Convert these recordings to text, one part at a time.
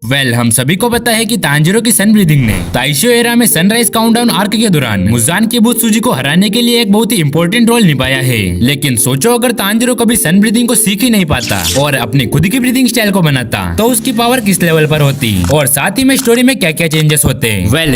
हम सभी को पता है कि तांजीरो की सन ब्रीदिंग ने ताइशो एरा में सनराइज काउंटडाउन आर्क के दौरान मुजान किबुत्सुजी को हराने के लिए एक बहुत ही इंपॉर्टेंट रोल निभाया है। लेकिन सोचो अगर तांजीरो कभी सन ब्रीदिंग को सीख ही नहीं पाता और अपनी खुद की ब्रीदिंग स्टाइल को बनाता तो उसकी पावर किस लेवल पर होती और साथ ही में स्टोरी में क्या क्या चेंजेस होते।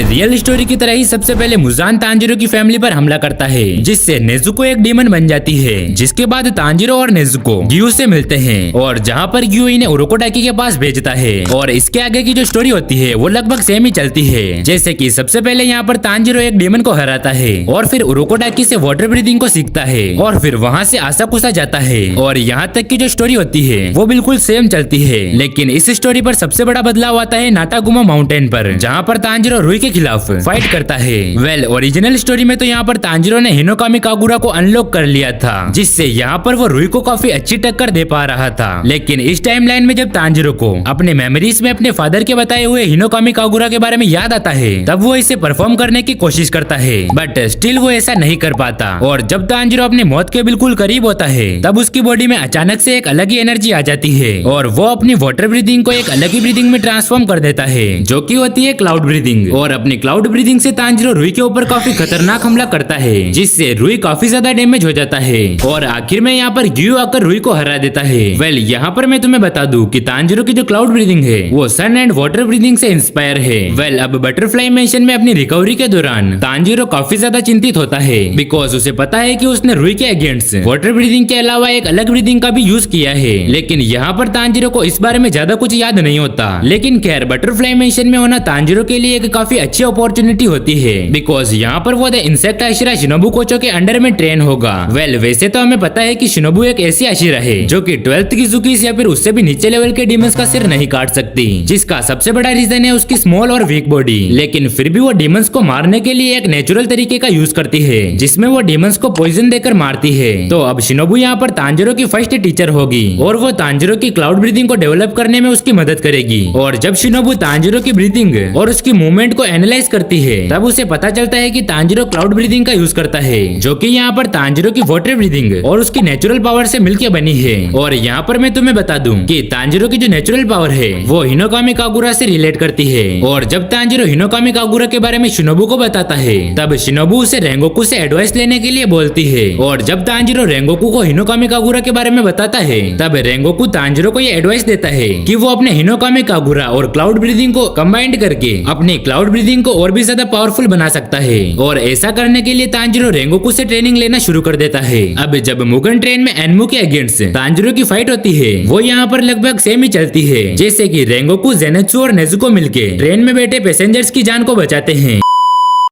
रियल स्टोरी की तरह ही सबसे पहले मुजान तांजीरो की फैमिली पर हमला करता है, जिससे नेजुको एक डीमन बन जाती है। जिसके बाद तांजीरो और नेजुको ग्यू से मिलते हैं और जहाँ पर ग्यू इन्हें उरोकोडाकी के पास भेजता है। और इसके आगे की जो स्टोरी होती है वो लगभग सेम ही चलती है। जैसे कि सबसे पहले यहाँ पर तांजीरो एक डेमन को हराता है और फिर उरोकोडाकी से वाटर ब्रीदिंग को सीखता है और फिर वहाँ से आसाकुसा जाता है और यहाँ तक की जो स्टोरी होती है वो बिल्कुल सेम चलती है। लेकिन इस स्टोरी पर सबसे बड़ा बदलाव आता है नाटागुमा माउंटेन पर, जहाँ पर तांजीरो रुई के खिलाफ फाइट करता है। ओरिजिनल स्टोरी में तो यहाँ पर तांजीरो ने हिनोकामी कागुरा को अनलॉक कर लिया था, जिससे यहाँ पर वो रुई को काफी अच्छी टक्कर दे पा रहा था। लेकिन इस टाइमलाइन में जब तांजीरो को अपने मेमोरीज में अपने फादर के बताए हुए हिनोकामी कागुरा के बारे में याद आता है तब वो इसे परफॉर्म करने की कोशिश करता है, बट स्टिल वो ऐसा नहीं कर पाता। और जब तांजीरो अपनी मौत के बिल्कुल करीब होता है तब उसकी बॉडी में अचानक से एक अलग ही एनर्जी आ जाती है और वो अपनी वाटर ब्रीदिंग को एक अलग ही ब्रीदिंग में ट्रांसफॉर्म कर देता है, जो कि होती है क्लाउड ब्रीदिंग। और अपनी क्लाउड ब्रीदिंग से तांजीरो रुई के ऊपर काफी खतरनाक हमला करता है, जिससे रुई काफी ज्यादा डैमेज हो जाता है और आखिर में यहाँ पर ग्यू आकर रुई को हरा देता है। यहाँ पर मैं तुम्हें बता दूं कि तांजीरो की जो क्लाउड ब्रीदिंग है वो सन एंड वाटर ब्रीदिंग से इंस्पायर है। अब बटरफ्लाई मेंशन में अपनी रिकवरी के दौरान तांजीरो काफी ज्यादा चिंतित होता है, बिकॉज उसे पता है कि उसने रुई के अगेंस्ट वाटर ब्रीदिंग के अलावा एक अलग ब्रीदिंग का भी यूज किया है। लेकिन यहाँ पर तांजीरो को इस बारे में ज्यादा कुछ याद नहीं होता। लेकिन खैर बटरफ्लाई मेंशन में होना तांजीरो के लिए एक काफी अच्छी अपॉर्चुनिटी होती है, बिकॉज यहाँ पर वो द इंसेक्ट आशिरा शिनोबु कोचो के अंडर में ट्रेन होगा। वैसे तो हमें पता है कि शिनोबु एक ऐसी आशिरा है जो कि 12th किजुकीस या फिर उससे भी नीचे लेवल के डीमंस का सिर नहीं काट सकती, जिसका सबसे बड़ा रीजन है उसकी स्मॉल और वीक बॉडी। लेकिन फिर भी वो डीमंस को मारने के लिए एक नेचुरल तरीके का यूज करती है, जिसमें वो डीमंस को पॉइजन देकर मारती है। तो अब शिनोबु यहाँ पर तांजीरो की फर्स्ट टीचर होगी और वो तांजीरो की क्लाउड ब्रीदिंग को डेवलप करने में उसकी मदद करेगी। और जब शिनोबु तांजीरो की ब्रीदिंग और उसकी मूवमेंट को एनालाइज करती है तब उसे पता चलता है कि तांजीरो क्लाउड ब्रीदिंग का यूज करता है, जो कि यहाँ पर तांजीरो की वाटर ब्रीदिंग और उसकी नेचुरल पावर से मिलकर बनी है। और यहाँ पर मैं तुम्हें बता दूं कि तांजीरो की जो नेचुरल पावर है वो हिनोकामी कागुरा से रिलेट करती है। और जब तांजीरो हिनोकामी कागुरा के बारे में शिनोबु को बताता है तब शिनोबु उसे रेंगोकू से एडवाइस लेने के लिए बोलती है। और जब तांजीरो रेंगोकू को हिनोकामी कागुरा के बारे में बताता है तब रेंगोकू तांजीरो को ये एडवाइस देता है कि वो अपने हिनोकामी कागुरा और क्लाउड ब्रीदिंग को कंबाइंड करके अपनी क्लाउड ब्रीदिंग को और भी ज्यादा पावरफुल बना सकता है। और ऐसा करने के लिए तांजीरो रेंगोकू से ट्रेनिंग लेना शुरू कर देता है। अब जब मुगन ट्रेन में एनमू के अगेंस्ट तांजीरो की फाइट होती है वो यहाँ पर लगभग सेम ही चलती है, जैसे कि रेंगोकू जेनेत्सु और नेजुको मिलके ट्रेन में बैठे पैसेंजर्स की जान को बचाते हैं।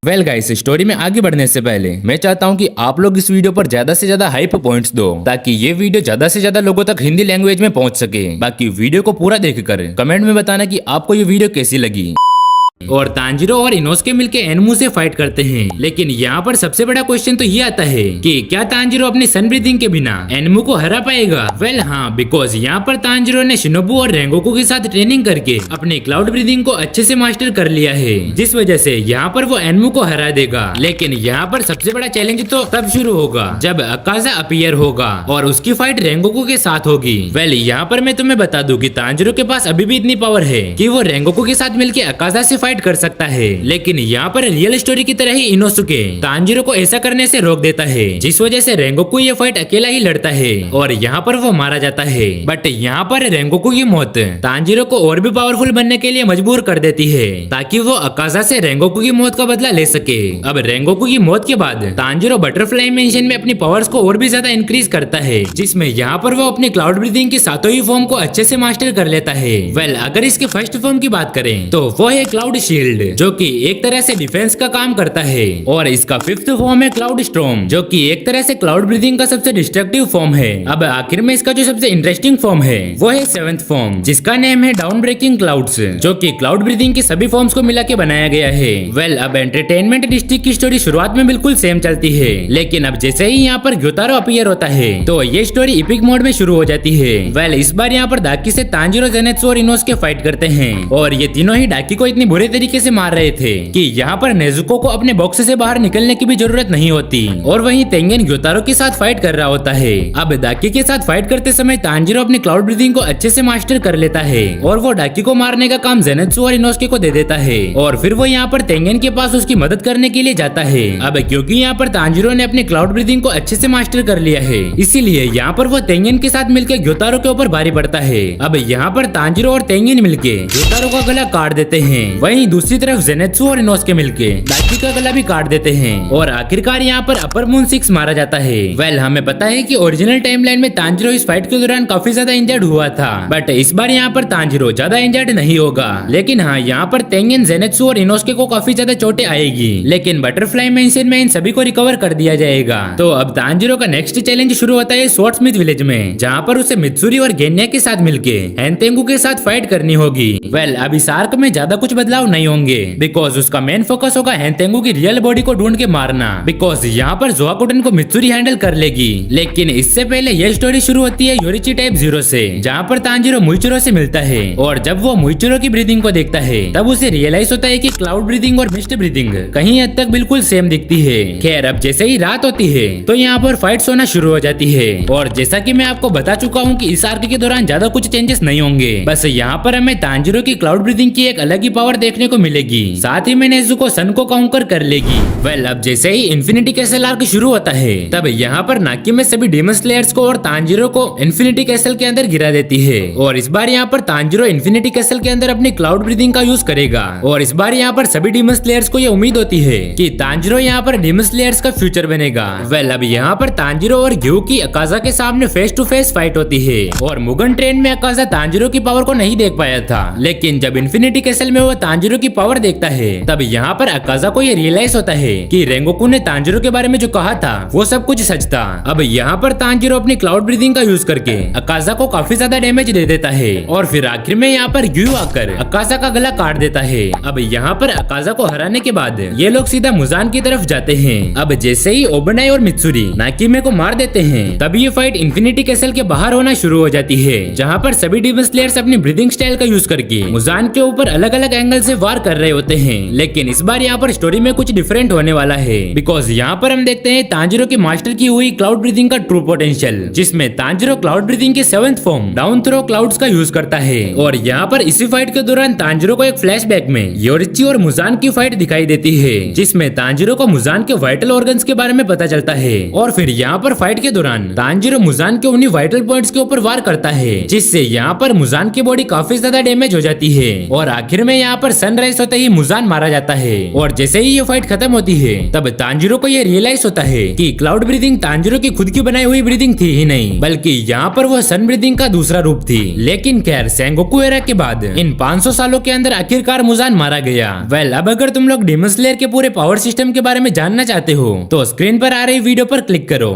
गाइस, स्टोरी में आगे बढ़ने से पहले मैं चाहता हूं कि आप लोग इस वीडियो पर ज्यादा से ज्यादा हाइप पॉइंट्स दो, ताकि ये वीडियो ज्यादा से ज्यादा लोगों तक हिंदी लैंग्वेज में पहुंच सके। बाकी वीडियो को पूरा देखकर कमेंट में बताना कि आपको ये वीडियो कैसी लगी। और तांजीरो और इनोसुके मिलके एनमू से फाइट करते हैं। लेकिन यहाँ पर सबसे बड़ा क्वेश्चन तो ये आता है कि क्या तांजीरो अपनी सन ब्रीदिंग के बिना एनमू को हरा पाएगा? हाँ, बिकॉज यहाँ पर तांजीरो ने शिनोबु और रेंगोकू के साथ ट्रेनिंग करके अपनी क्लाउड ब्रीदिंग को अच्छे से मास्टर कर लिया है, जिस वजह से यहाँ पर वो एनमू को हरा देगा। लेकिन यहाँ पर सबसे बड़ा चैलेंज तो तब शुरू होगा जब अकाजा अपीयर होगा और उसकी फाइट रेंगोकू के साथ होगी। यहाँ पर मैं तुम्हें बता दूं कि तांजीरो के पास अभी भी इतनी पावर है कि वो रेंगोकू के साथ मिलकर अकाजा से फाइट कर सकता है। लेकिन यहाँ पर रियल स्टोरी की तरह ही इनोसुके तांजीरो को ऐसा करने से रोक देता है, जिस वजह से रेंगोकू ये फाइट अकेला ही लड़ता है और यहाँ पर वो मारा जाता है। बट यहाँ पर रेंगोकू की मौत तांजीरो को और भी पावरफुल बनने के लिए मजबूर कर देती है, ताकि वो अकाजा से रेंगोकू की मौत का बदला ले सके। अब रेंगोकू की मौत के बाद तांजीरो बटरफ्लाई मेंशन में अपनी पावर्स को और भी ज्यादा इंक्रीज करता है, जिसमें यहाँ पर वो अपनी क्लाउड ब्रीदिंग की सातों ही फॉर्म को अच्छे से मास्टर कर लेता है। अगर इसके फर्स्ट फॉर्म की बात करें तो वो है क्लाउड शील्ड, जो कि एक तरह से डिफेंस का काम करता है। और इसका फिफ्थ फॉर्म है क्लाउड स्टॉर्म, जो कि एक तरह से क्लाउड ब्रीदिंग का सबसे डिस्ट्रक्टिव फॉर्म है। अब आखिर में इसका जो सबसे इंटरेस्टिंग फॉर्म है वो है सेवेंथ फॉर्म, जिसका नेम है डाउन ब्रेकिंग क्लाउड्स, जो कि क्लाउड ब्रीदिंग की सभी फॉर्म्स को मिला के बनाया गया है। अब एंटरटेनमेंट डिस्ट्रिक्ट की स्टोरी शुरुआत में बिल्कुल सेम चलती है, लेकिन अब जैसे ही यहाँ पर ग्योतारो अपीयर होता है तो ये स्टोरी इपिक मोड में शुरू हो जाती है। इस बार यहाँ पर डाकी से तांजीरो जेनेत्सु और इनोसुके फाइट करते हैं और ये तीनों ही डाकी को इतनी बुरी पूरे तरीके से मार रहे थे कि यहाँ पर नेजुको को अपने बॉक्स से बाहर निकलने की भी जरूरत नहीं होती और वहीं तेंगेन ग्योतारो के साथ फाइट कर रहा होता है। अब डाकी के साथ फाइट करते समय तांजिरो अपनी क्लाउड ब्रीथिंग को अच्छे से मास्टर कर लेता है और वो डाकी को मारने का काम जेनेत्सु और इनोस्के को दे देता है और फिर वो यहाँ पर तेंगेन के पास उसकी मदद करने के लिए जाता है। अब क्योंकि यहाँ पर तांजिरो ने अपनी क्लाउड ब्रीथिंग को अच्छे से मास्टर कर लिया है, इसीलिए यहाँ पर वो तेंगेन के साथ मिलकर ग्योतारो के ऊपर भारी पड़ता है। अब यहाँ पर तांजिरो और तेंगेन मिलके ग्योतारो का गला काट देते हैं। वहीं दूसरी तरफ जेनेत्सु और इनोस्के मिलके डाकी का गला भी काट देते हैं और आखिरकार यहाँ पर अपर मून 6 मारा जाता है। वेल, हमें पता है कि ओरिजिनल टाइमलाइन में तांजिरो इस फाइट के दौरान काफी ज्यादा इंजर्ड हुआ था, बट इस बार यहाँ पर तांजिरो ज्यादा इंजर्ड नहीं होगा। लेकिन हाँ, यहाँ पर तेंगेन, जेनेत्सु और इनोस्के को काफी ज्यादा चोटें आएगी, लेकिन बटरफ्लाई मेंशन में इन सभी को रिकवर कर दिया जाएगा। तो अब तांजिरो का नेक्स्ट चैलेंज शुरू होता है स्वॉर्ड्समिथ विलेज में, जहाँ पर उसे मित्सुरी और गेन्या के साथ मिलके हैंतेंगु के साथ फाइट करनी होगी। वेल, अब इस आर्क में ज्यादा कुछ बदलाव नहीं होंगे, बिकॉज उसका मेन फोकस होगा हैंतेंगु की रियल बॉडी को ढूंढ के मारना, बिकॉज यहाँ पर जोआकुटन को मित्सुरी हैंडल कर लेगी। लेकिन इससे पहले यह स्टोरी शुरू होती है योरिची टाइप 0 से, जहाँ पर तांजिरो मुइचिरो से मिलता है और जब वो मुइचिरो की ब्रीदिंग को देखता है तब उसे रियलाइज होता है कि क्लाउड ब्रीदिंग और मिस्ट ब्रीदिंग कहीं हद तक बिल्कुल सेम दिखती है। खैर, अब जैसे ही रात होती है तो यहाँ पर फाइट्स होना शुरू हो जाती है और जैसा कि मैं आपको बता चुका हूँ कि इस आर्क के दौरान ज्यादा कुछ चेंजेस नहीं होंगे, बस यहाँ पर हमें तांजिरो की क्लाउड ब्रीदिंग की एक अलग ही पावर देखने को मिलेगी, साथ ही में नेजुको सन को काउंटर कर लेगी। वेल, अब जैसे ही इन्फिनिटी कैसल आर्क शुरू होता है तब यहाँ पर नाकी में सभी डीमन स्लेयर्स को और तांजिरो को इन्फिनिटी कैसल के अंदर गिरा देती है और इस बार यहाँ पर तांजिरो इन्फिनिटी कैसल के अंदर अपनी क्लाउड ब्रीदिंग का यूज करेगा और इस बार यहाँ पर सभी डीमन स्लेयर्स को ये उम्मीद होती है कि तांजिरो यहाँ पर डीमन स्लेयर्स का फ्यूचर बनेगा। वेल, अब यहाँ पर तांजिरो और ग्यू की अकाजा के सामने फेस टू फेस फाइट होती है और मुगन ट्रेन में अकाजा तांजिरो की पावर को नहीं देख पाया था, लेकिन जब इन्फिनिटी कैसल में वो तांजिरो की पावर देखता है तब यहाँ पर अकाजा को ये रियलाइज होता है कि रेंगोकू ने तांजिरो के बारे में जो कहा था वो सब कुछ सच था। अब यहाँ पर तांजिरो अपनी क्लाउड ब्रीदिंग का यूज करके अकाजा को काफी ज्यादा डैमेज दे देता है और फिर आखिर में यहाँ पर ग्यू आकर अकाजा का गला काट देता है। अब यहाँ पर अकाजा को हराने के बाद ये लोग सीधा मुजान की तरफ जाते हैं। अब जैसे ही ओबनाई और मित्सुरी नाकीमे को मार देते हैं तब ये फाइट इन्फिनिटी कैसल के बाहर होना शुरू हो जाती है, जहाँ पर सभी डीमन स्लेयर्स अपनी ब्रीदिंग स्टाइल का यूज करके मुजान के ऊपर अलग अलग एंगल से वार कर रहे होते हैं। लेकिन इस बार यहाँ पर स्टोरी में कुछ डिफरेंट होने वाला है, बिकॉज यहाँ पर हम देखते हैं तांजिरो की मास्टर की हुई क्लाउड ब्रीदिंग का ट्रू पोटेंशियल, जिसमें तांजिरो क्लाउड ब्रीदिंग की 7th form down throw clouds का यूज करता है। और यहाँ पर इसी फाइट के दौरान तांजिरो को एक फ्लैशबैक में योरिची और मुजान की फाइट दिखाई देती है, जिसमें तांजिरो को मुजान के वाइटल ऑर्गन्स के बारे में पता चलता है और फिर यहाँ पर फाइट के दौरान तांजिरो मुजान के उन्हीं वाइटल पॉइंट्स के ऊपर वार करता है, जिससे यहाँ पर मुजान की बॉडी काफी ज्यादा डैमेज हो जाती है और आखिर में यहाँ पर सनराइज होते ही मुजान मारा जाता है। और जैसे ही ये फाइट खत्म होती है तब तांजिरो को ये रियलाइज होता है कि क्लाउड ब्रीदिंग तांजिरो की खुद की बनाई हुई ब्रीदिंग थी ही नहीं, बल्कि यहाँ पर वो सन ब्रीदिंग का दूसरा रूप थी। लेकिन खैर, सेंगोकू एरा के बाद इन 500 सालों के अंदर आखिरकार मुजान मारा गया। वेल, अब अगर तुम लोग डीमन स्लेयर के पूरे पावर सिस्टम के बारे में जानना चाहते हो तो स्क्रीन पर आ रही वीडियो पर क्लिक करो।